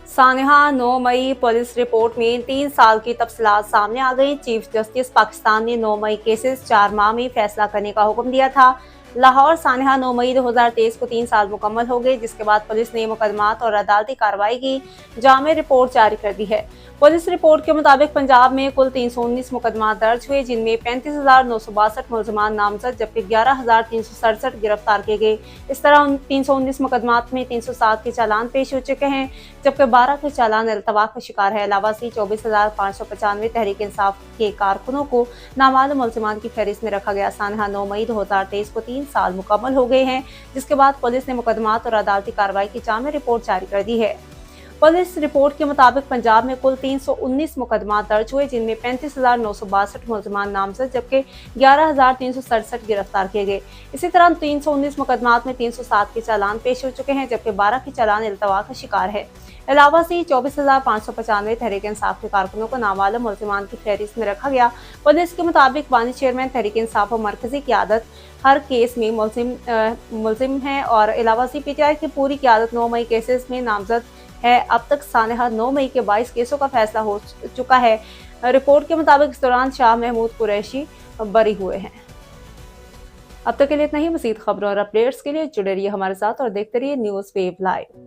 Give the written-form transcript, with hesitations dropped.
सानेहा 9 मई police report में 3 साल की तफसीलात सामने आ गई। चीफ जस्टिस पाकिस्तान ने 9 मई केसेस 4 माह में फैसला करने का हुक्म दिया था। लाहौर सानेहा 9 मई 2023 को 3 साल मुकम्मल हो गए, जिसके बाद पुलिस ने मुकदमात और अदालती कार्रवाई की जामे रिपोर्ट जारी कर दी है। पुलिस रिपोर्ट के मुताबिक पंजाब में कुल 319 मुकदमा दर्ज हुए, जिनमें 35,962 मुलजमान नामजद जबकि 11,367 गिरफ्तार किए गए। इस तरह 319 मुकदमात में 307 के चालान पेश हो चुके हैं, जबकि 12 के चालान अल्तवा का शिकार है। अलावा से 24,595 तहरीक इंसाफ के कारकुनों को नामालूम मुलजमान की फहरिस्त में रखा गया। सानेहा 9 मई 2023 को 3 साल मुकम्मल हो गए हैं, जिसके बाद पुलिस ने मुकदमात और अदालती कार्रवाई की जामे रिपोर्ट जारी कर दी है। पुलिस रिपोर्ट के मुताबिक पंजाब में कुल 319 मुकदमा दर्ज हुए, जिनमें 35,962 मुलजमान नामजद जबकि 11,367 गिरफ्तार किए गए। इसी तरह 319 मुकदमात में 307 के चालान पेश हो चुके हैं, जबकि 12 के चालान इल्तवा का शिकार है। अलावा से 24,595 तहरीक इंसाफ के कारकुनों को नामालूम मुलजमान की फहरिस्त में रखा गया। पुलिस के मुताबिक वानी चेयरमैन तहरीक इंसाफ और मरकजी क़यादत हर केस में मुलजिम है और अलावा से पीटीआई की पूरी क़यादत 9 मई केसेस में नामजद है। अब तक सानेहा 9 मई के 22 केसों का फैसला हो चुका है। रिपोर्ट के मुताबिक इस दौरान शाह महमूद कुरैशी बरी हुए हैं। अब तक के लिए इतना ही। मज़ीद खबरों और अपडेट्स के लिए जुड़े रहिए हमारे साथ और देखते रहिए न्यूज़ वेव लाइव।